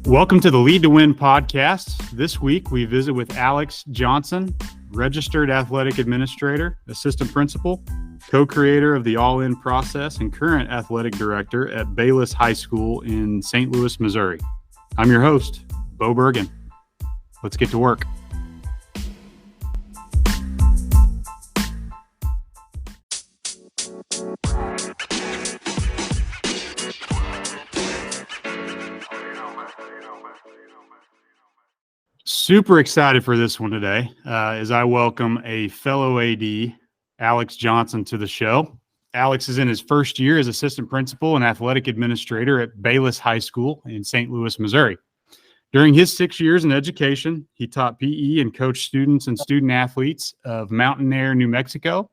Welcome to the Lead to Win podcast. This week, we visit with Alex Johnson, registered athletic administrator, assistant principal, co-creator of the All-In process, and current athletic director at Bayless High School in St. Louis, Missouri. I'm your host, Bo Bergen. Let's get to work. Super excited for this one today as I welcome a fellow AD, Alex Johnson, to the show. Alex is in his first year as assistant principal and athletic administrator at Bayless High School in St. Louis, Missouri. During his 6 years in education, he taught PE and coached students and student athletes of Mountain Air, New Mexico,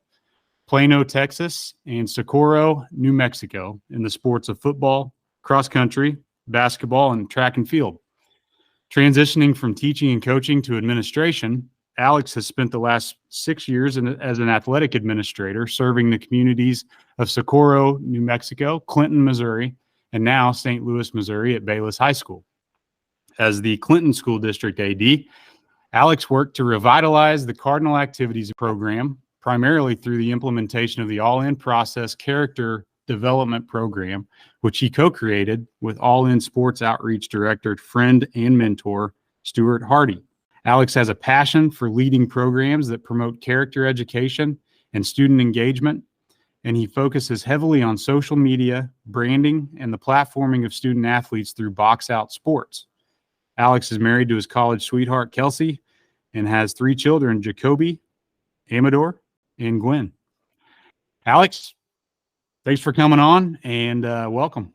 Plano, Texas, and Socorro, New Mexico in the sports of football, cross country, basketball, and track and field. Transitioning from teaching and coaching to administration, Alex has spent the last 6 years as an athletic administrator serving the communities of Socorro, New Mexico, Clinton, Missouri, and now St. Louis, Missouri at Bayless High School. As the Clinton School District AD, Alex worked to revitalize the Cardinal Activities program, primarily through the implementation of the All-In process character development program, which he co-created with All-In Sports Outreach Director, friend, and mentor, Stewart Hardy. Alex has a passion for leading programs that promote character education and student engagement, and he focuses heavily on social media, branding, and the platforming of student athletes through Box Out Sports. Alex is married to his college sweetheart, Kelsey, and has 3 children, Jacoby, Amador, and Gwen. Alex, thanks for coming on, and welcome.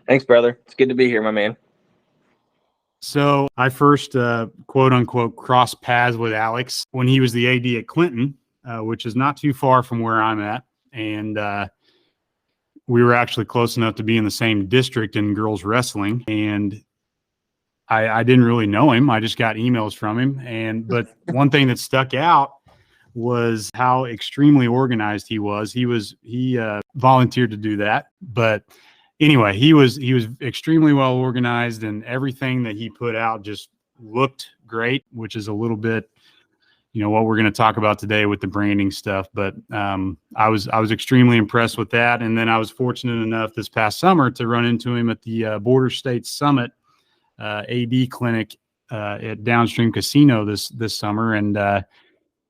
Thanks, brother. It's good to be here, my man. So I first, quote unquote, crossed paths with Alex when he was the AD at Clinton, which is not too far from where I'm at. And we were actually close enough to be in the same district in girls wrestling. And I didn't really know him. I just got emails from him. But one thing that stuck out was how extremely organized he was. He volunteered to do that, but anyway, he was extremely well organized, and everything that he put out just looked great, which is a little bit, what we're going to talk about today with the branding stuff. But I was extremely impressed with that, and then I was fortunate enough this past summer to run into him at the Border State Summit AD clinic at Downstream Casino this summer, and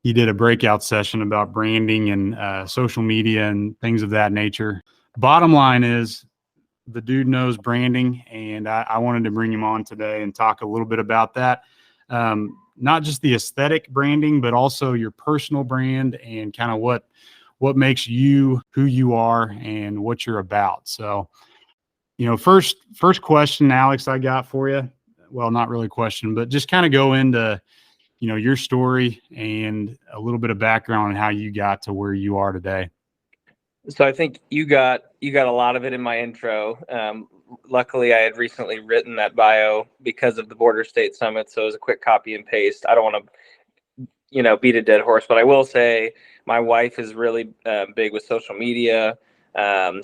he did a breakout session about branding and social media and things of that nature. Bottom line is, the dude knows branding, and I wanted to bring him on today and talk a little bit about that. Not just the aesthetic branding, but also your personal brand and kind of what makes you who you are and what you're about. So, first question, Alex, I got for you. Well, not really a question, but just kind of go into your story and a little bit of background on how you got to where you are today. So I think you got a lot of it in my intro. Luckily, I had recently written that bio because of the Border State Summit, so it was a quick copy and paste. I don't want to, beat a dead horse, but I will say my wife is really big with social media.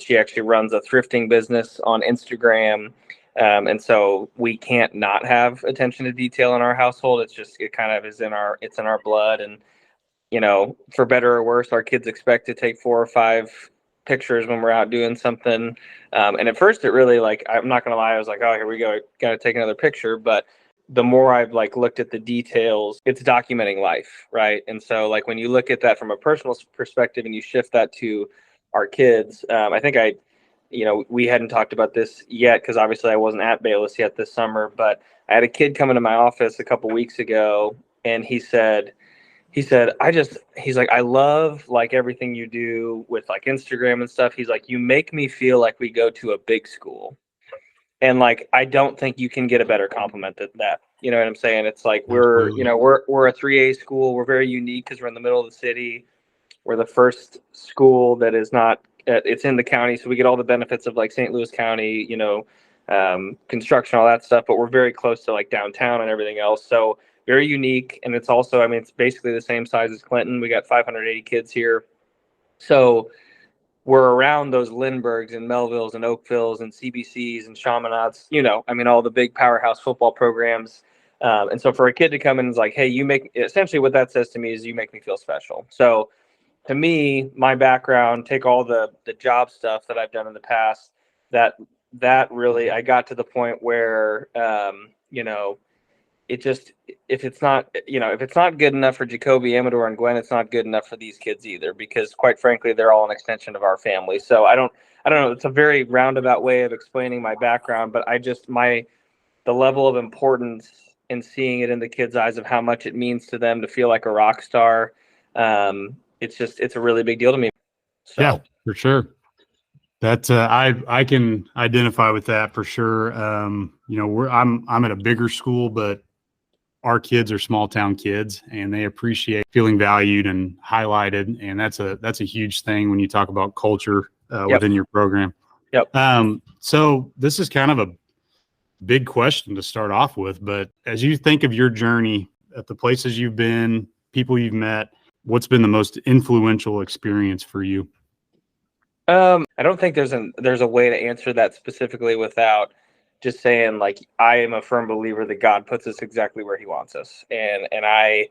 She actually runs a thrifting business on Instagram. And so we can't not have attention to detail in our household. It kind of is in our blood. And, for better or worse, our kids expect to take 4 or 5 pictures when we're out doing something. And at first it really, I'm not going to lie, I was like, oh, here we go. Got to take another picture. But the more I've looked at the details, it's documenting life. Right. And so when you look at that from a personal perspective and you shift that to our kids, I think we hadn't talked about this yet because obviously I wasn't at Bayless yet this summer, but I had a kid come into my office a couple weeks ago, and he said, I love everything you do with Instagram and stuff. He's like, you make me feel like we go to a big school. And I don't think you can get a better compliment than that. You know what I'm saying? It's we're a 3A school. We're very unique because we're in the middle of the city. We're the first school that is not, it's in the county, so we get all the benefits of St. Louis County, construction, all that stuff, but we're very close to downtown and everything else. So very unique. And it's also, it's basically the same size as Clinton. We got 580 kids here. So were around those Lindberghs and Melvilles and Oakvilles and CBCs and Chaminades, I mean, all the big powerhouse football programs. And so for a kid to come in and is like, hey, essentially what that says to me is you make me feel special. So to me, my background, take all the job stuff that I've done in the past, that really, I got to the point where, it just, if it's not good enough for Jacoby, Amador, and Gwen, it's not good enough for these kids either, because quite frankly, they're all an extension of our family. So I don't know. It's a very roundabout way of explaining my background, but the level of importance in seeing it in the kids' eyes of how much it means to them to feel like a rock star. It's a really big deal to me. So. Yeah, for sure. That I can identify with that for sure. I'm at a bigger school, but our kids are small town kids, and they appreciate feeling valued and highlighted, and that's a huge thing when you talk about culture within your program. Yep. So this is kind of a big question to start off with, but as you think of your journey at the places you've been, people you've met, what's been the most influential experience for you? I don't think there's a way to answer that specifically without just saying, like, I am a firm believer that God puts us exactly where he wants us. And I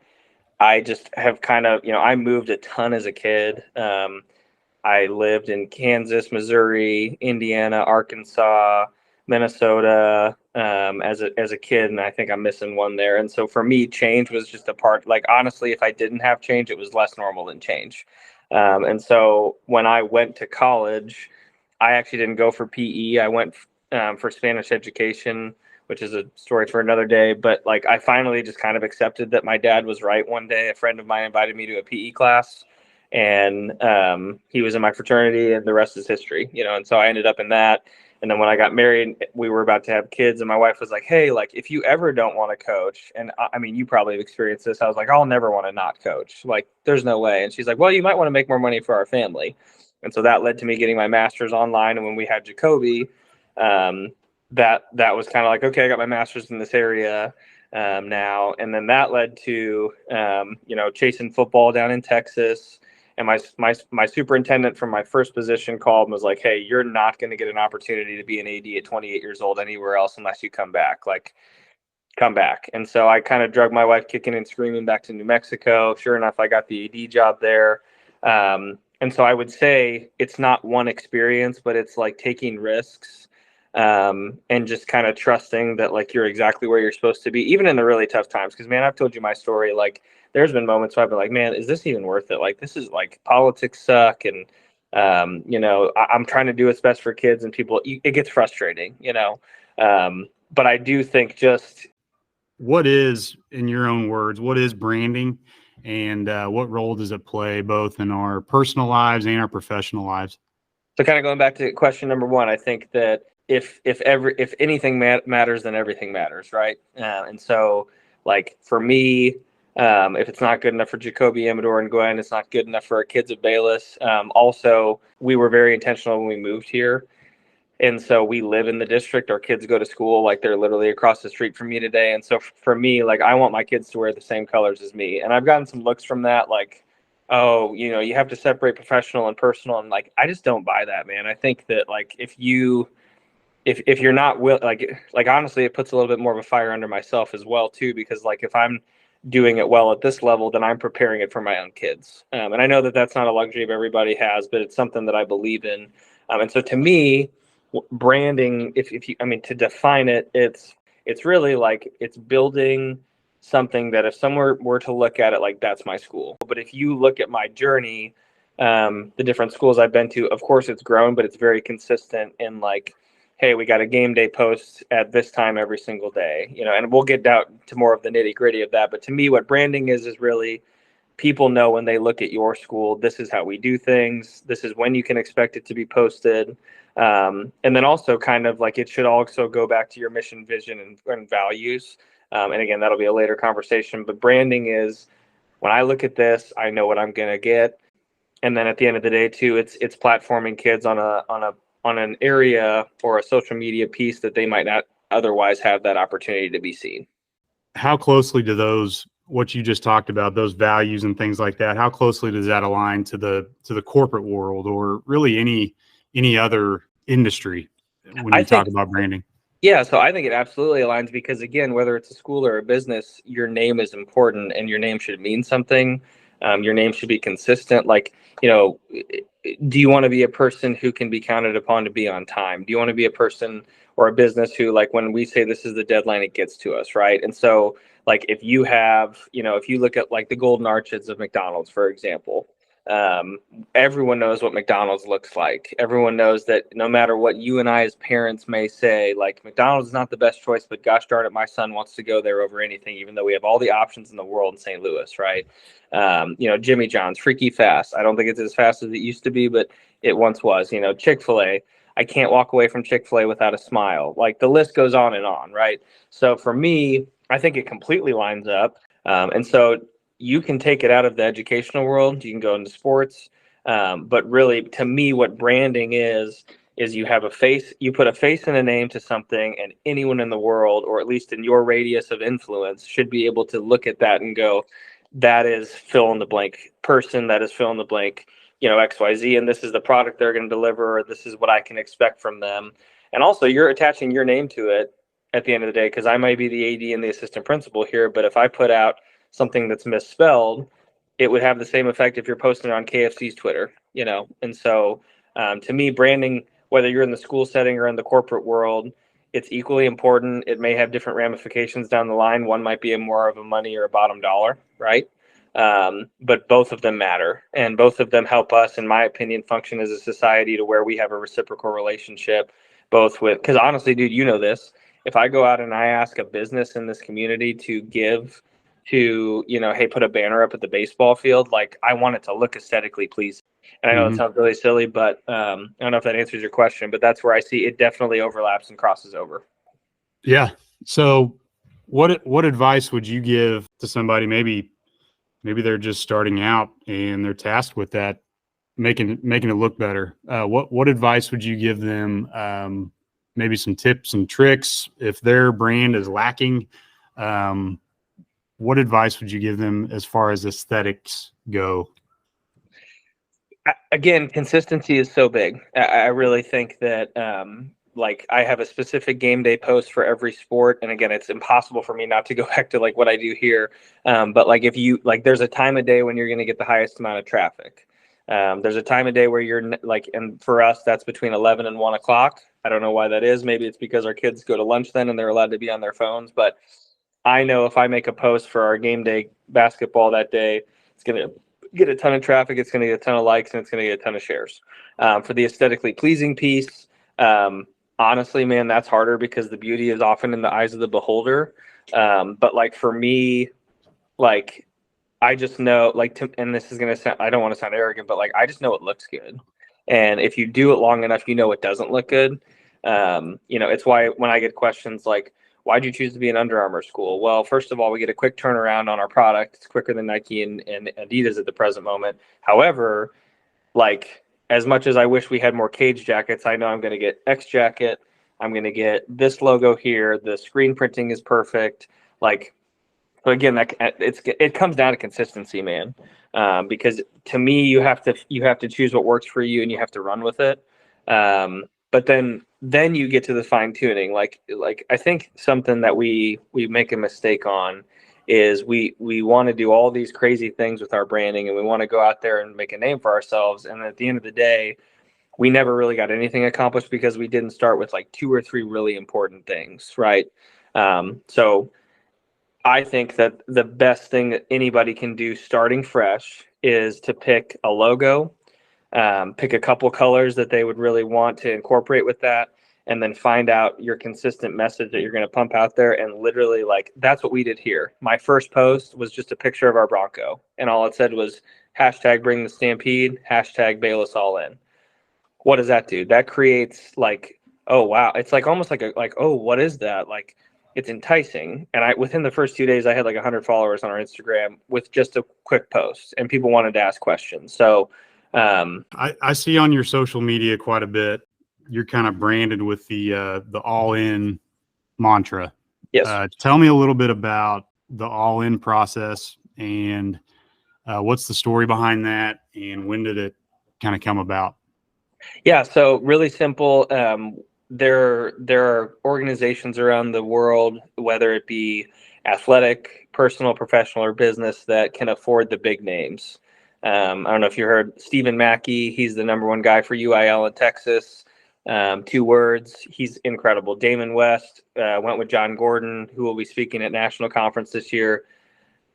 just have kind of, I moved a ton as a kid. I lived in Kansas, Missouri, Indiana, Arkansas, Minnesota, as a kid. And I think I'm missing one there. And so for me, change was just a part, like, honestly, if I didn't have change, it was less normal than change. And so when I went to college, I actually didn't go for PE. I went for Spanish education, which is a story for another day. But like, I finally just kind of accepted that my dad was right. One day, a friend of mine invited me to a PE class, and he was in my fraternity, and the rest is history, And so I ended up in that. And then when I got married, we were about to have kids, and my wife was like, hey, like, if you ever don't want to coach, and I mean, you probably have experienced this. I was like, I'll never want to not coach. Like, there's no way. And she's like, well, you might want to make more money for our family. And so that led to me getting my master's online. And when we had Jacoby, that was kind of like, okay, I got my master's in this area now. And then that led to, chasing football down in Texas. And my superintendent from my first position called and was like, hey, you're not going to get an opportunity to be an AD at 28 years old anywhere else unless you come back. Like, come back. And so I kind of drug my wife kicking and screaming back to New Mexico. Sure enough, I got the AD job there. And so I would say it's not one experience, but it's like taking risks and just kind of trusting that, like, you're exactly where you're supposed to be, even in the really tough times. Because, man, I've told you my story. Like, there's been moments where I've been like, man, is this even worth it? Like, this is like, politics suck. And, I'm trying to do what's best for kids, and people, it gets frustrating, but I do think just. What is, in your own words, what is branding, and what role does it play both in our personal lives and our professional lives? So kind of going back to question number one, I think that if anything matters, then everything matters, right? And so, like, for me, if it's not good enough for Jacoby, Amador, and Gwen, it's not good enough for our kids at Bayless. Also, we were very intentional when we moved here. And so we live in the district. Our kids go to school, like, they're literally across the street from me today. And so for me, like, I want my kids to wear the same colors as me. And I've gotten some looks from that, like, oh, you have to separate professional and personal. And, like, I just don't buy that, man. I think that, like, if you're not like honestly, it puts a little bit more of a fire under myself as well too, because, like, if I'm doing it well at this level, then I'm preparing it for my own kids. And I know that that's not a luxury everybody has, but it's something that I believe in. And so to me, branding, if you, I mean, to define it, it's really like, it's building something that if someone were to look at it, like, that's my school. But if you look at my journey, the different schools I've been to, of course it's grown, but it's very consistent in, like, hey, we got a game day post at this time every single day, and we'll get down to more of the nitty gritty of that. But to me, what branding is really, people know when they look at your school, this is how we do things. This is when you can expect it to be posted. And then also, kind of like, it should also go back to your mission, vision, and values. And again, that'll be a later conversation. But branding is, when I look at this, I know what I'm going to get. And then at the end of the day too, it's platforming kids on an area or a social media piece that they might not otherwise have that opportunity to be seen. How closely do those what you just talked about, those values and things like that, how closely does that align to the corporate world or really any other industry when I you talk think, about branding? yeah, so I think it absolutely aligns because, again, whether it's a school or a business, your name is important and your name should mean something. Your name should be consistent. Like, do you want to be a person who can be counted upon to be on time? Do you want to be a person or a business who, like, when we say this is the deadline, it gets to us, right? And so, like, if you have, if you look at like the golden arches of McDonald's, for example, um, everyone knows what McDonald's looks like. Everyone knows that no matter what you and I as parents may say, like, McDonald's is not the best choice, but gosh darn it, my son wants to go there over anything, even though we have all the options in the world in St. Louis, right? Jimmy John's, freaky fast. I don't think it's as fast as it used to be, but it once was. Chick-fil-A. I can't walk away from Chick-fil-A without a smile. Like, the list goes on and on, right? So for me, I think it completely lines up. And so you can take it out of the educational world. You can go into sports. But really, to me, what branding is you have a face, you put a face and a name to something, and anyone in the world, or at least in your radius of influence, should be able to look at that and go, that is fill in the blank person, that is fill in the blank, XYZ, and this is the product they're going to deliver, or this is what I can expect from them. And also, you're attaching your name to it at the end of the day, because I might be the AD and the assistant principal here, but if I put out something that's misspelled, it would have the same effect if you're posting it on KFC's Twitter, And so, to me, branding, whether you're in the school setting or in the corporate world, it's equally important. It may have different ramifications down the line. One might be more of a money or a bottom dollar, right? But both of them matter, and both of them help us, in my opinion, function as a society to where we have a reciprocal relationship, both with, because honestly, dude, this. If I go out and I ask a business in this community to give to, hey, put a banner up at the baseball field, like, I want it to look aesthetically pleasing. And I know it sounds really silly, but I don't know if that answers your question, but that's where I see it definitely overlaps and crosses over. Yeah. So what advice would you give to somebody, maybe they're just starting out and they're tasked with that, making it look better? What advice would you give them? Maybe some tips and tricks if their brand is lacking. What advice would you give them as far as aesthetics go? Again, consistency is so big. I really think that, like, I have a specific game day post for every sport. And again, it's impossible for me not to go back to like what I do here. But like, if you like, there's a time of day when you're going to get the highest amount of traffic. There's a time of day where you're like, and for us, that's between 11 and 1 o'clock. I don't know why that is. Maybe it's because our kids go to lunch then and they're allowed to be on their phones. But I know if I make a post for our game day basketball that day, it's going to get a ton of traffic. It's going to get a ton of likes, and it's going to get a ton of shares. For the aesthetically pleasing piece, honestly, man, that's harder because the beauty is often in the eyes of the beholder. But like, for me, like, I just know, like, and this is going to sound, I don't want to sound arrogant, but like, I just know it looks good. And if you do it long enough, it doesn't look good. It's why when I get questions like, why'd you choose to be an Under Armour school? Well, first of all, we get a quick turnaround on our product. It's quicker than Nike and Adidas at the present moment. However, like, as much as I wish we had more Cage jackets, I know I'm going to get X jacket. I'm going to get this logo here. The screen printing is perfect. Like, so again, it comes down to consistency, man. Because to me, you have to choose what works for you, and you have to run with it. But then you get to the fine tuning. Like I think something that we make a mistake on is we want to do all these crazy things with our branding, and we want to go out there and make a name for ourselves. And at the end of the day, we never really got anything accomplished because we didn't start with like 2 or 3 really important things, right? So I think that the best thing that anybody can do starting fresh is to pick a logo, pick a couple colors that they would really want to incorporate with that, and then find out your consistent message that you're going to pump out there. And literally, like, that's what we did here. My first post was just a picture of our Bronco, and all it said was #bring the Stampede, #Bayless all in. What does that do? That creates like, oh wow, it's like almost like oh, what is that? Like, it's enticing. And within the first 2 days, I had like 100 followers on our Instagram with just a quick post, and people wanted to ask questions. So I see on your social media quite a bit, you're kind of branded with the all in mantra. yes. Tell me a little bit about the all-in process, and what's the story behind that, and when did it kind of come about? Yeah, so really simple. There are organizations around the world, whether it be athletic, personal, professional, or business, that can afford the big names. I don't know if you heard Stephen Mackey. He's the number one guy for UIL in Texas. 2 words. He's incredible. Damon West went with John Gordon, who will be speaking at national conference this year.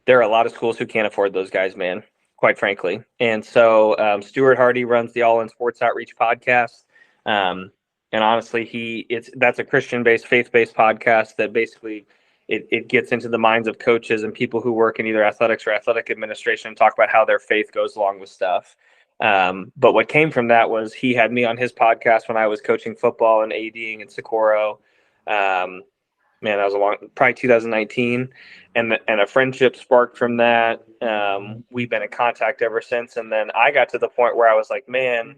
There are a lot of schools who can't afford those guys, man, quite frankly. And so Stewart Hardy runs the All In Sports Outreach podcast. And honestly, that's a Christian-based, faith-based podcast that basically it gets into the minds of coaches and people who work in either athletics or athletic administration and talk about how their faith goes along with stuff. But what came from that was he had me on his podcast when I was coaching football and ADing in Socorro. Man, that was probably 2019, and a friendship sparked from that. We've been in contact ever since, and then I got to the point where I was like, man,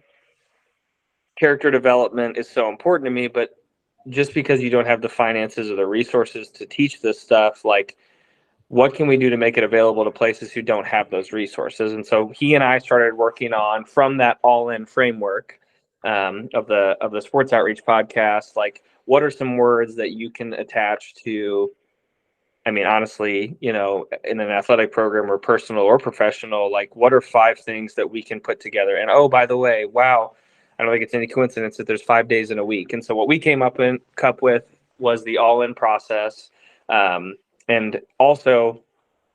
character development is so important to me, but just because you don't have the finances or the resources to teach this stuff, like, what can we do to make it available to places who don't have those resources? And so he and I started working on, from that all-in framework of the sports outreach podcast, like, what are some words that you can attach to, I mean, honestly, in an athletic program or personal or professional, like, what are 5 things that we can put together? And, oh, by the way, wow, I don't think it's any coincidence that there's 5 days in a week. And so what we came up with was the all-in process. And also,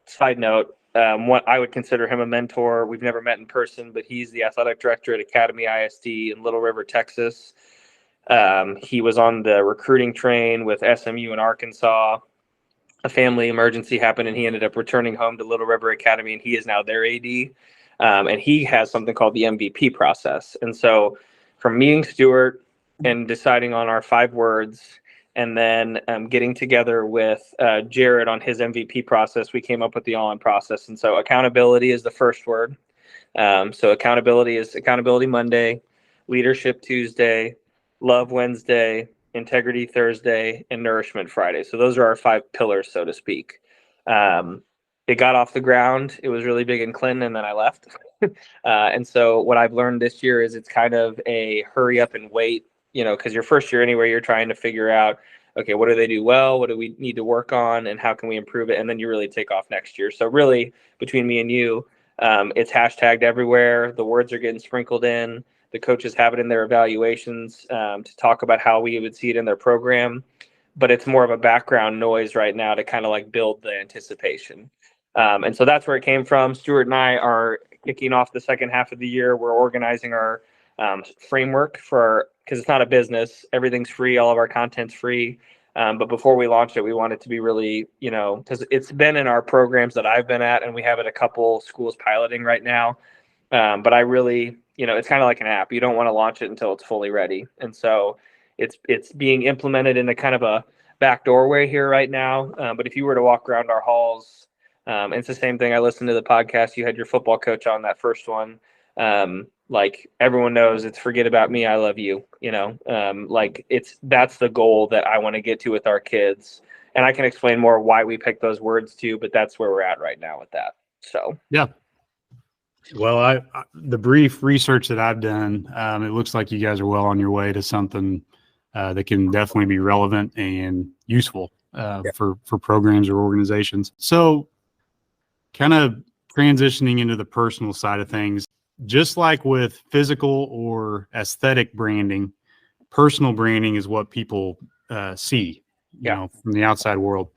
side note, what I would consider him a mentor. We've never met in person, but he's the athletic director at Academy ISD in Little River, Texas. He was on the recruiting train with SMU in Arkansas. A family emergency happened, and he ended up returning home to Little River Academy, and he is now their AD. And he has something called the MVP process. And so from meeting Stewart and deciding on our 5 words, and then getting together with Jared on his MVP process, we came up with the all-in process. And so accountability is the first word. So accountability is Accountability Monday, Leadership Tuesday, Love Wednesday, Integrity Thursday, and Nourishment Friday. So those are our 5 pillars, so to speak. It got off the ground. It was really big in Clinton, and then I left. And so what I've learned this year is it's kind of a hurry up and wait, because your first year anyway, you're trying to figure out, okay, what do they do well? What do we need to work on? And how can we improve it? And then you really take off next year. So really, between me and you, it's hashtagged everywhere. The words are getting sprinkled in. The coaches have it in their evaluations to talk about how we would see it in their program. But it's more of a background noise right now to kind of like build the anticipation. And so that's where it came from. Stewart and I are kicking off the second half of the year. We're organizing our framework because it's not a business. Everything's free. All of our content's free. But before we launched it, we want it to be really, because it's been in our programs that I've been at, and we have it a couple schools piloting right now. But I really, it's kind of like an app. You don't want to launch it until it's fully ready. And so it's being implemented in a kind of a back doorway here right now. But if you were to walk around our halls, and it's the same thing. I listened to the podcast. You had your football coach on that first one. Like, everyone knows it's forget about me, I love you. That's the goal that I want to get to with our kids. And I can explain more why we picked those words too, but that's where we're at right now with that. So, yeah. Well, the brief research that I've done, it looks like you guys are well on your way to something that can definitely be relevant and useful for programs or organizations. So, kind of transitioning into the personal side of things, just like with physical or aesthetic branding, personal branding is what people see, from the outside world.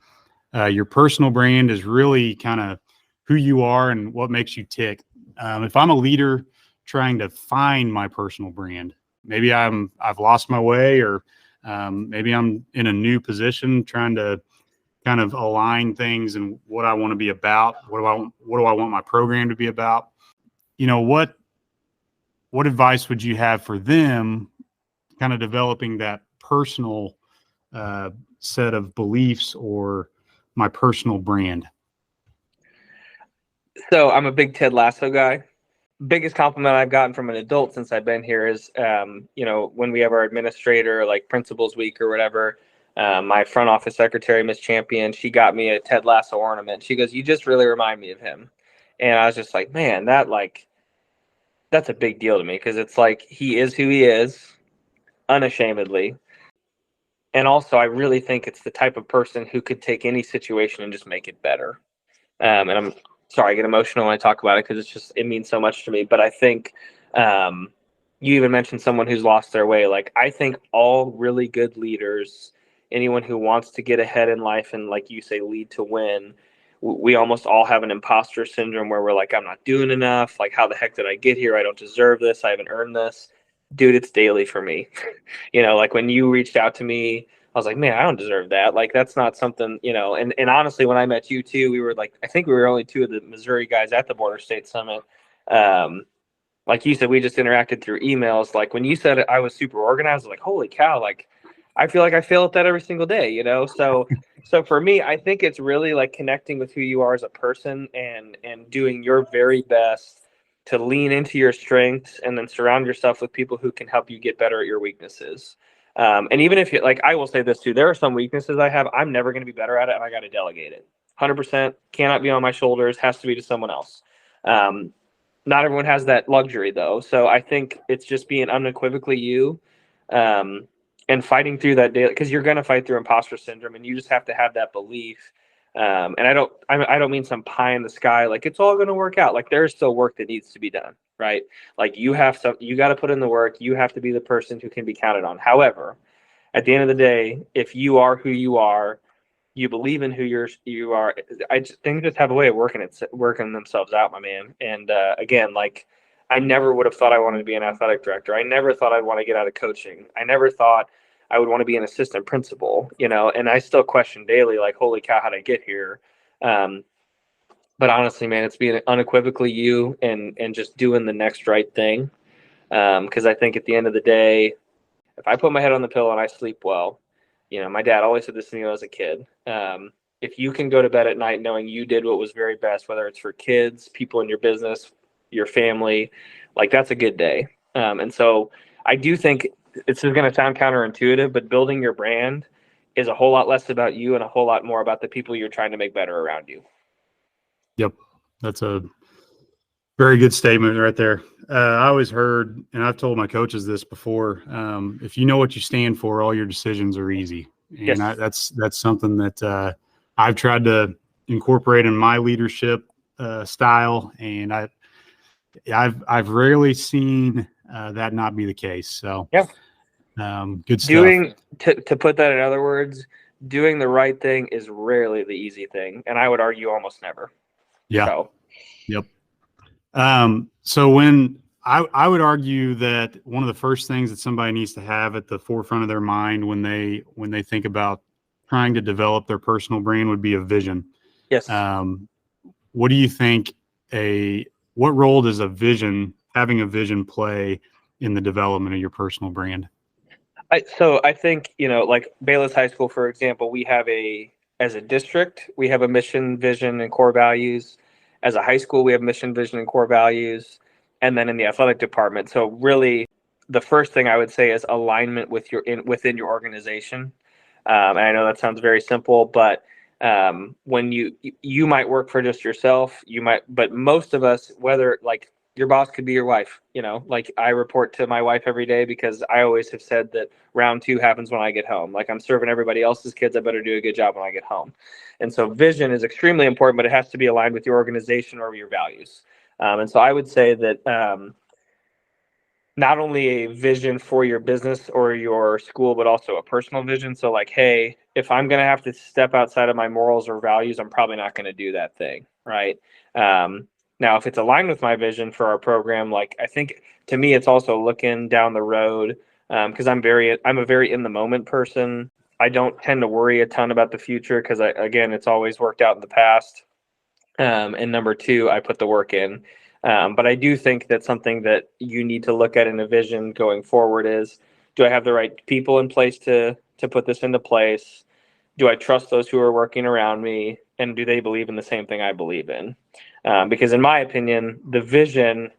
Your personal brand is really kind of who you are and what makes you tick. If I'm a leader trying to find my personal brand, maybe I've lost my way, or maybe I'm in a new position trying to kind of align things and what I want to be about. What do I want my program to be about? What advice would you have for them kind of developing that personal set of beliefs or my personal brand? So I'm a big Ted Lasso guy. Biggest compliment I've gotten from an adult since I've been here is, when we have our administrator, like Principals Week or whatever, My front office secretary, Miss Champion, she got me a Ted Lasso ornament. She goes, "You just really remind me of him." And I was just like, man, that's a big deal to me, because it's like he is who he is, unashamedly. And also, I really think it's the type of person who could take any situation and just make it better. And I'm sorry, I get emotional when I talk about it, because it means so much to me. But I think you even mentioned someone who's lost their way. Like, I think all really good leaders, anyone who wants to get ahead in life and, like you say, lead to win, we almost all have an imposter syndrome where we're like, I'm not doing enough. Like, how the heck did I get here? I don't deserve this. I haven't earned this. Dude, it's daily for me. Like when you reached out to me, I was like, man, I don't deserve that. Like, that's not something, and honestly, when I met you too, we were like, I think we were only two of the Missouri guys at the Border State Summit. Like you said, we just interacted through emails. Like when you said I was super organized, I was like, holy cow, like I feel like I fail at that every single day, So for me, I think it's really like connecting with who you are as a person, and doing your very best to lean into your strengths, and then surround yourself with people who can help you get better at your weaknesses. And even if you, like, I will say this too, there are some weaknesses I have, I'm never going to be better at it, and I got to delegate it. 100% cannot be on my shoulders, has to be to someone else. Not everyone has that luxury though. So I think it's just being unequivocally you, and fighting through that daily, because you're going to fight through imposter syndrome, and you just have to have that belief. And I don't mean some pie in the sky, like it's all going to work out. Like, there's still work that needs to be done, right? Like you got to put in the work. You have to be the person who can be counted on. However, at the end of the day, if you are who you are, you believe in who you are. Things just have a way of working themselves out, my man. And again, like, I never would have thought I wanted to be an athletic director. I never thought I'd want to get out of coaching. I never thought I would want to be an assistant principal. And I still question daily, like, holy cow, how'd I get here? But honestly, man, it's being unequivocally you, and just doing the next right thing. Because I think at the end of the day, if I put my head on the pillow and I sleep well, my dad always said this to me when I was a kid. If you can go to bed at night knowing you did what was very best, whether it's for kids, people in your business, your family, like, that's a good day. And so I do think it's going to sound counterintuitive, but building your brand is a whole lot less about you and a whole lot more about the people you're trying to make better around you. Yep. That's a very good statement right there. I always heard, and I've told my coaches this before, if you know what you stand for, all your decisions are easy. And Yes. That's something that I've tried to incorporate in my leadership style. And I've rarely seen that not be the case. So Yeah. good stuff. To put that in other words, doing the right thing is rarely the easy thing. And I would argue almost never. Yeah. So. Yep. So when I would argue that one of the first things that somebody needs to have at the forefront of their mind when they think about trying to develop their personal brand would be a vision. Yes. What do you think what role does having a vision play in the development of your personal brand? So I think, like Bayless High School, for example, as a district, we have a mission, vision, and core values. As a high school, we have mission, vision, and core values. And then in the athletic department. So really, the first thing I would say is alignment within your organization. And I know that sounds very simple, but when you might work for just yourself, but most of us, whether like your boss could be your wife, like I report to my wife every day, because I always have said that round 2 happens when I get home. Like, I'm serving everybody else's kids, I better do a good job when I get home. And so vision is extremely important, but it has to be aligned with your organization or your values. And so I would say that not only a vision for your business or your school, but also a personal vision. So like, hey, if I'm going to have to step outside of my morals or values, I'm probably not going to do that thing. Right. Now, if it's aligned with my vision for our program, like, I think to me, it's also looking down the road, because I'm a very in the moment person. I don't tend to worry a ton about the future, because again, it's always worked out in the past. And number 2, I put the work in. But I do think that something that you need to look at in a vision going forward is, do I have the right people in place to put this into place? Do I trust those who are working around me? And do they believe in the same thing I believe in? Because in my opinion, the vision,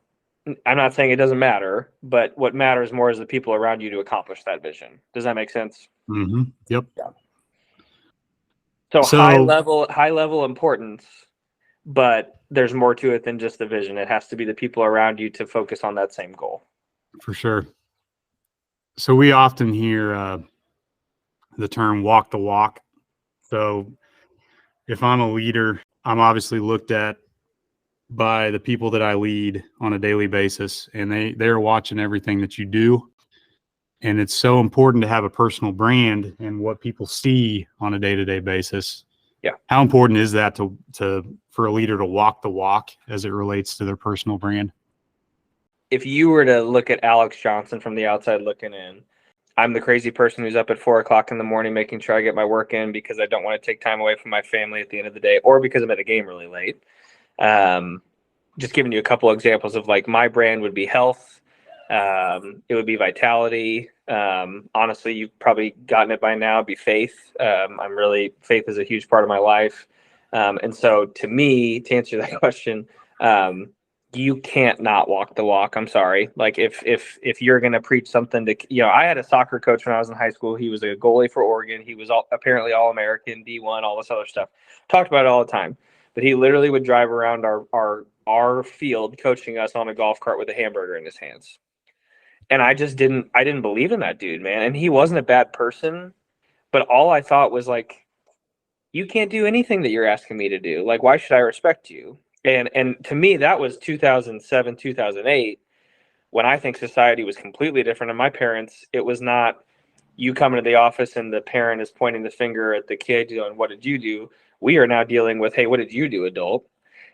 I'm not saying it doesn't matter, but what matters more is the people around you to accomplish that vision. Does that make sense? Mm-hmm. Yep. Yeah. So, So high level importance, but there's more to it than just the vision. It has to be the people around you to focus on that same goal. for sure. So we often hear the term walk the walk. So if I'm a leader, I'm obviously looked at by the people that I lead on a daily basis, and they're watching everything that you do. And it's so important to have a personal brand and what people see on a day-to-day basis. Yeah. How important is that for a leader to walk the walk as it relates to their personal brand? If you were to look at Alex Johnson from the outside looking in, I'm the crazy person who's up at 4:00 in the morning making sure I get my work in because I don't want to take time away from my family at the end of the day, or because I'm at a game really late. Just giving you a couple examples of like my brand would be health. It would be vitality. Honestly, you've probably gotten it by now. It'd be faith. Faith is a huge part of my life. And so to me, to answer that question, you can't not walk the walk. I'm sorry. Like if you're going to preach something to, I had a soccer coach when I was in high school. He was a goalie for Oregon. He was apparently All-American, D1, all this other stuff. Talked about it all the time. But he literally would drive around our field coaching us on a golf cart with a hamburger in his hands. And I didn't believe in that dude, man. And he wasn't a bad person, but all I thought was like, you can't do anything that you're asking me to do. Like, why should I respect you? And to me, that was 2007, 2008, when I think society was completely different. And my parents, it was not you come into the office and the parent is pointing the finger at the kid going, what did you do? We are now dealing with, hey, what did you do, adult?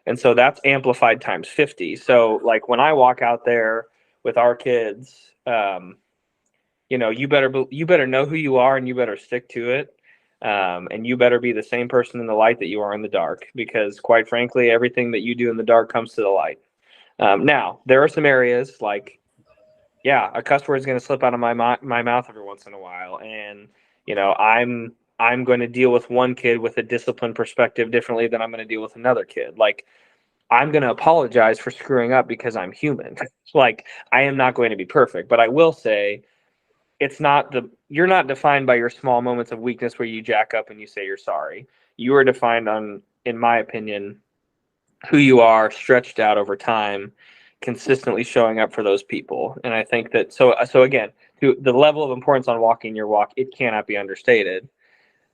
And so that's amplified times 50. So like when I walk out there with our kids, you better know who you are and you better stick to it. And you better be the same person in the light that you are in the dark, because quite frankly, everything that you do in the dark comes to the light. Now, there are some areas like, a cuss word is going to slip out of my mouth every once in a while. And, I'm going to deal with one kid with a discipline perspective differently than I'm going to deal with another kid. Like, I'm going to apologize for screwing up because I'm human. Like, I am not going to be perfect, but I will say you're not defined by your small moments of weakness where you jack up and you say you're sorry. You are defined on, in my opinion, who you are stretched out over time, consistently showing up for those people. And I think that, so again, to the level of importance on walking your walk, it cannot be understated.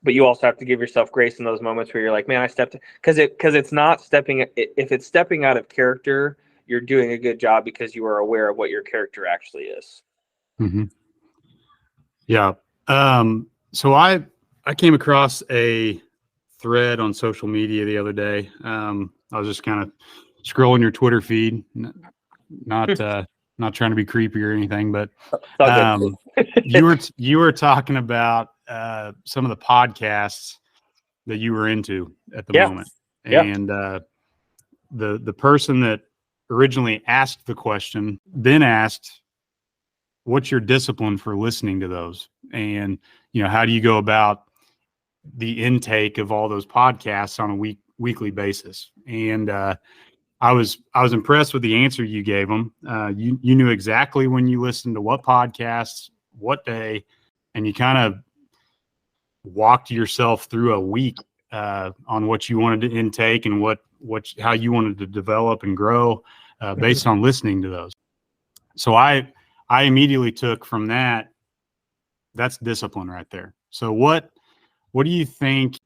But you also have to give yourself grace in those moments where you're like, man, I stepped, because it's not stepping. If it's stepping out of character, you're doing a good job because you are aware of what your character actually is. Mm-hmm. Yeah. So I came across a thread on social media the other day. I was just kind of scrolling your Twitter feed, not trying to be creepy or anything, but you were talking about some of the podcasts that you were into at the moment, and the person that originally asked the question then asked, what's your discipline for listening to those? And, how do you go about the intake of all those podcasts on a weekly basis? And I was impressed with the answer you gave them. You knew exactly when you listened to what podcasts, what day, and you kind of walked yourself through a week on what you wanted to intake and how you wanted to develop and grow based on listening to those. So I immediately took from that's discipline right there. So what do you think,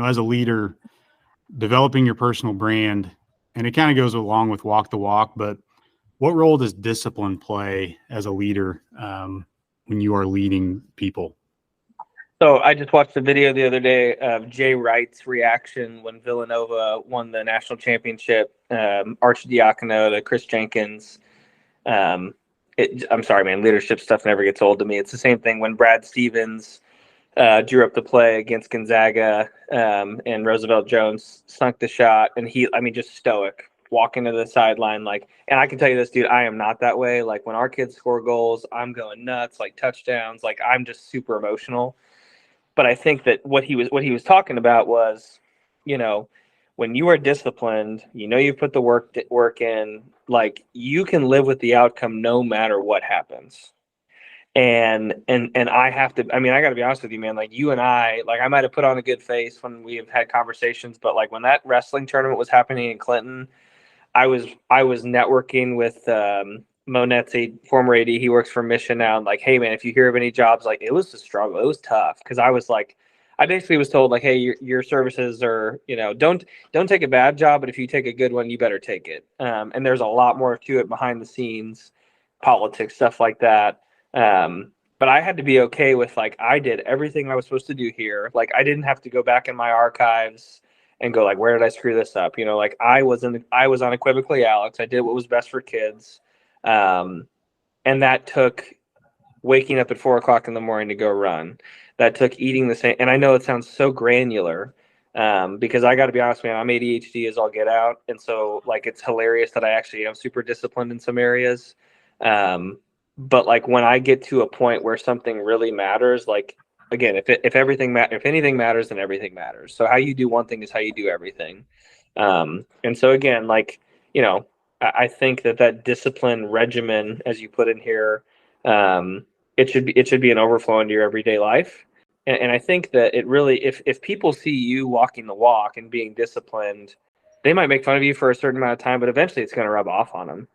as a leader, developing your personal brand, and it kind of goes along with walk the walk, but what role does discipline play as a leader when you are leading people? So I just watched a video the other day of Jay Wright's reaction when Villanova won the national championship, Archidiacono to Chris Jenkins. I'm sorry, man, leadership stuff never gets old to me. It's the same thing when Brad Stevens drew up the play against Gonzaga and Roosevelt Jones sunk the shot, and just stoic, walking to the sideline. And I can tell you this, dude, I am not that way. Like when our kids score goals, I'm going nuts, like touchdowns, like I'm just super emotional. But I think that what he was talking about was, when you are disciplined, you put the work in, like you can live with the outcome no matter what happens. And I have to, I mean, I got to be honest with you, man, like you and I, like I might have put on a good face when we have had conversations, but like when that wrestling tournament was happening in Clinton, I was networking with Mo Netzi, former AD. He works for Mission now. And like, hey man, if you hear of any jobs, like it was a struggle. It was tough because I was like, I basically was told like, hey, your services are, don't take a bad job, but if you take a good one, you better take it. And there's a lot more to it behind the scenes, politics, stuff like that. But I had to be okay with like I did everything I was supposed to do here. Like I didn't have to go back in my archives and go like, where did I screw this up? Like I was unequivocally Alex. I did what was best for kids, and that took waking up at 4 o'clock in the morning to go run. That took eating the same. And I know it sounds so granular, because I got to be honest, man, I'm ADHD as all get out, and so like it's hilarious that I actually am super disciplined in some areas. But like when I get to a point where something really matters, like again, if anything matters, then everything matters. So how you do one thing is how you do everything. And so again, like I think that discipline regimen, as you put in here, it should be an overflow into your everyday life. And I think that it really, if people see you walking the walk and being disciplined, they might make fun of you for a certain amount of time, but eventually it's going to rub off on them.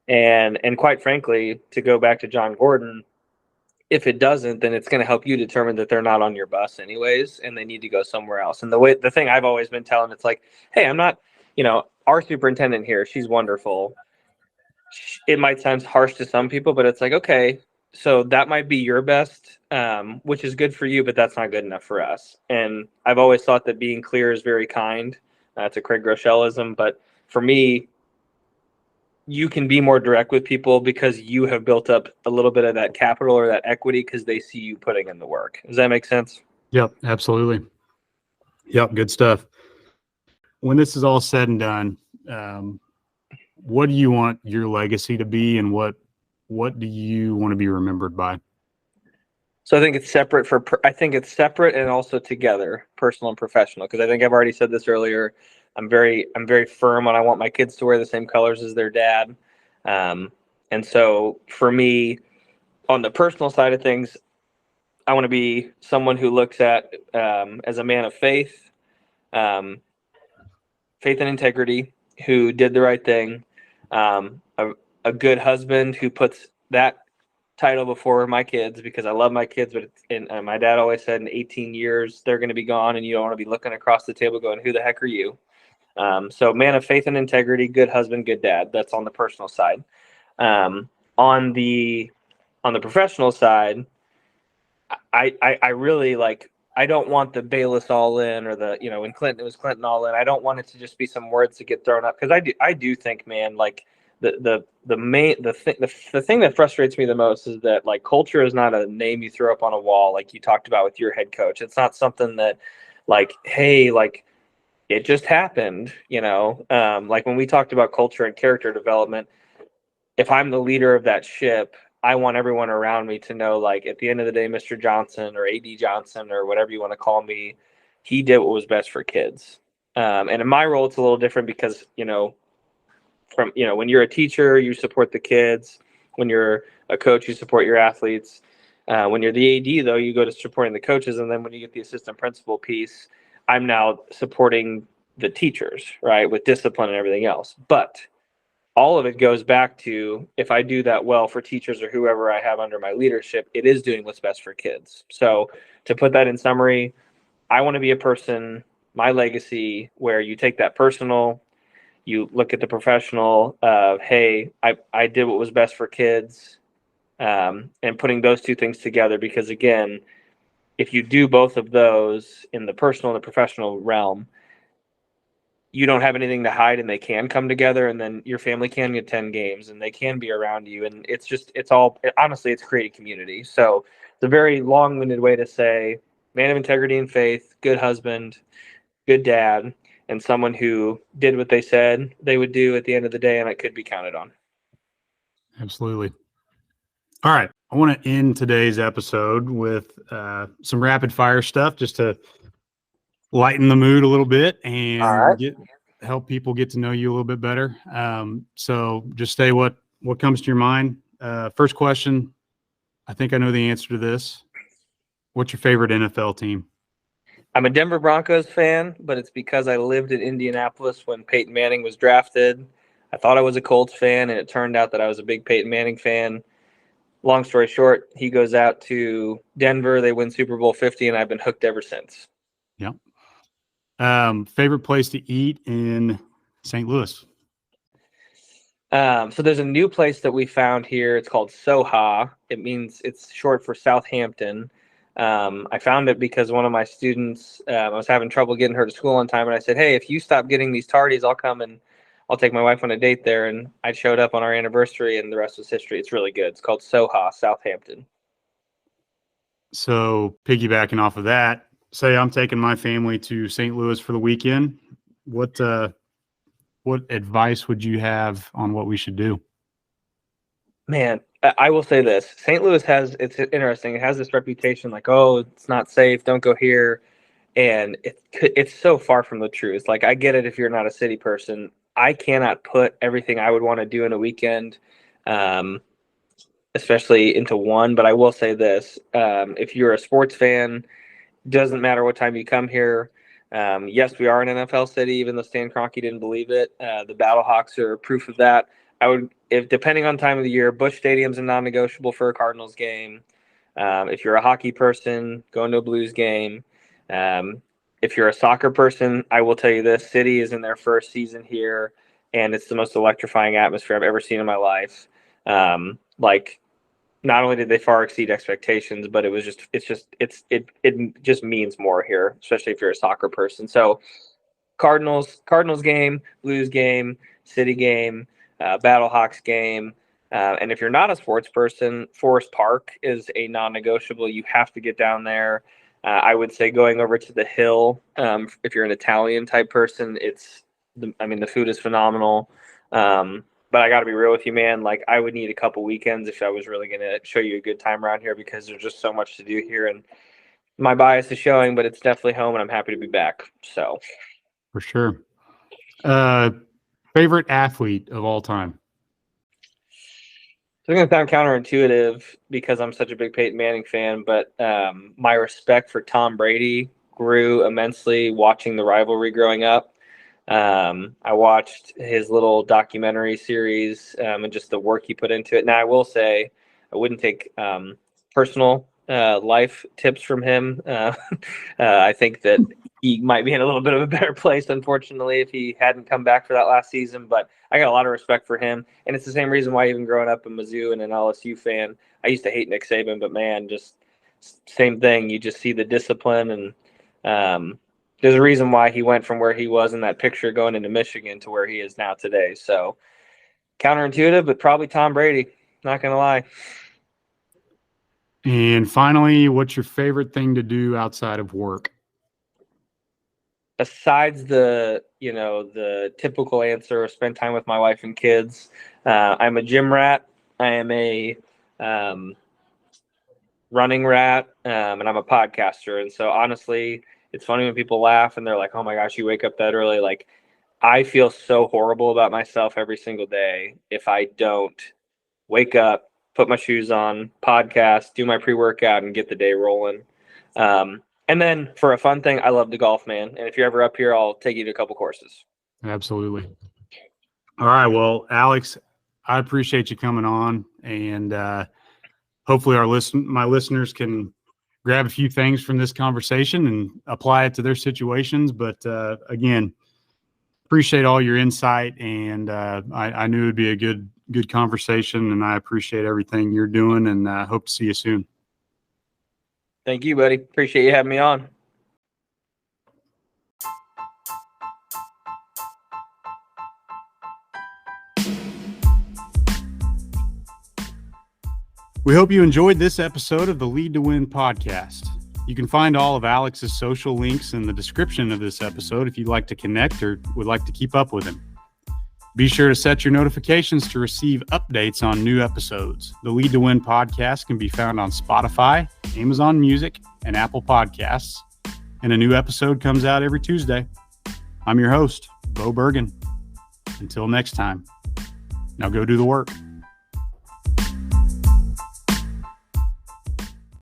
And quite frankly, to go back to John Gordon, if it doesn't, then it's going to help you determine that they're not on your bus anyways, and they need to go somewhere else. And the thing I've always been telling, it's like, hey, I'm not, our superintendent here, she's wonderful. It might sound harsh to some people, but it's like, okay, so that might be your best, which is good for you, but that's not good enough for us. And I've always thought that being clear is very kind. That's a Craig Rochellism, but for me, you can be more direct with people because you have built up a little bit of that capital or that equity because they see you putting in the work. Does that make sense? Yep, absolutely. Yep, good stuff. When this is all said and done, what do you want your legacy to be, and what do you want to be remembered by? So I think it's separate and also together, personal and professional. Because I think I've already said this earlier. I'm very firm on I want my kids to wear the same colors as their dad. And so for me, on the personal side of things, I want to be someone who looks at as a man of faith, faith and integrity, who did the right thing, a good husband who puts that title before my kids because I love my kids, but my dad always said in 18 years they're going to be gone, and you don't want to be looking across the table going, who the heck are you? So man of faith and integrity, good husband, good dad. That's on the personal side. On the professional side, I really like, I don't want the Bayless all in or the, when Clinton, it was Clinton all in. I don't want it to just be some words to get thrown up. Cause I do think, man, like the thing that frustrates me the most is that like culture is not a name you throw up on a wall. Like you talked about with your head coach. It's not something that like, hey, like it just happened, like when we talked about culture and character development, if I'm the leader of that ship, I want everyone around me to know, like, at the end of the day, Mr. Johnson or AD Johnson or whatever you want to call me, he did what was best for kids. And in my role, it's a little different because, when you're a teacher, you support the kids. When you're a coach, you support your athletes. When you're the AD, though, you go to supporting the coaches. And then when you get the assistant principal piece, I'm now supporting the teachers, right, with discipline and everything else. But all of it goes back to, if I do that well for teachers or whoever I have under my leadership, it is doing what's best for kids. So to put that in summary, I want to be a person, my legacy, where you take that personal, you look at the professional of, hey, I did what was best for kids, and putting those two things together. Because again, if you do both of those in the personal and the professional realm, you don't have anything to hide, and they can come together, and then your family can attend games and they can be around you. And honestly, it's creating community. So it's a very long-winded way to say man of integrity and faith, good husband, good dad, and someone who did what they said they would do at the end of the day, and it could be counted on. Absolutely. All right. I want to end today's episode with some rapid fire stuff just to lighten the mood a little bit and help people get to know you a little bit better. So just say what comes to your mind. First question, I think I know the answer to this. What's your favorite NFL team? I'm a Denver Broncos fan, but it's because I lived in Indianapolis when Peyton Manning was drafted. I thought I was a Colts fan, and it turned out that I was a big Peyton Manning fan. Long story short, he goes out to Denver. They win Super Bowl 50, and I've been hooked ever since. Yep. Favorite place to eat in St. Louis? So there's a new place that we found here. It's called Soha. It's short for Southampton. I found it because one of my students, I was having trouble getting her to school on time, and I said, "Hey, if you stop getting these tardies, I'll come and I'll take my wife on a date there." And I showed up on our anniversary, and the rest was history. It's really good. It's called Soha, Southampton. So piggybacking off of that, say I'm taking my family to St. Louis for the weekend. What advice would you have on what we should do? Man, I will say this. St. Louis it's interesting. It has this reputation like, oh, it's not safe. Don't go here. And it's so far from the truth. Like, I get it if you're not a city person. I cannot put everything I would want to do in a weekend, especially into one. But I will say this. If you're a sports fan, doesn't matter what time you come here. Yes, we are an NFL city, even though Stan Kroenke didn't believe it. The Battlehawks are proof of that. If depending on time of the year, Busch Stadium's a non-negotiable for a Cardinals game. If you're a hockey person, going to a Blues game. If you're a soccer person, I will tell you this: City is in their first season here, and it's the most electrifying atmosphere I've ever seen in my life. Not only did they far exceed expectations, but it just means more here, especially if you're a soccer person. So Cardinals game, Blues game, City game, Battlehawks game. And if you're not a sports person, Forest Park is a non-negotiable. You have to get down there. I would say going over to the Hill, if you're an Italian type person, the food is phenomenal. But I got to be real with you, man. Like, I would need a couple weekends if I was really going to show you a good time around here, because there's just so much to do here. And my bias is showing, but it's definitely home, and I'm happy to be back. So, for sure. Favorite athlete of all time? It's going to sound counterintuitive because I'm such a big Peyton Manning fan, but my respect for Tom Brady grew immensely watching the rivalry growing up. I watched his little documentary series and just the work he put into it. Now, I will say I wouldn't take personal life tips from him. I think that he might be in a little bit of a better place, unfortunately, if he hadn't come back for that last season. But I got a lot of respect for him. And it's the same reason why, even growing up in Mizzou and an LSU fan, I used to hate Nick Saban. But, man, just same thing. You just see the discipline, and there's a reason why he went from where he was in that picture going into Michigan to where he is now today. So counterintuitive, but probably Tom Brady. Not going to lie. And finally, what's your favorite thing to do outside of work? Besides the typical answer, spend time with my wife and kids. I'm a gym rat. I am a running rat, and I'm a podcaster. And so, honestly, it's funny when people laugh and they're like, "Oh my gosh, you wake up that early." Like, I feel so horrible about myself every single day if I don't wake up, put my shoes on, podcast, do my pre-workout, and get the day rolling. And then for a fun thing, I love to golf, man. And if you're ever up here, I'll take you to a couple courses. Absolutely. All right. Well, Alex, I appreciate you coming on, and hopefully my listeners can grab a few things from this conversation and apply it to their situations. But again, appreciate all your insight, and I knew it'd be a good conversation, and I appreciate everything you're doing, and hope to see you soon. Thank you, buddy. Appreciate you having me on. We hope you enjoyed this episode of the Lead to Win podcast. You can find all of Alex's social links in the description of this episode if you'd like to connect or would like to keep up with him. Be sure to set your notifications to receive updates on new episodes. The Lead to Win podcast can be found on Spotify, Amazon Music, and Apple Podcasts, and a new episode comes out every Tuesday. I'm your host, Bo Bergen. Until next time, now go do the work.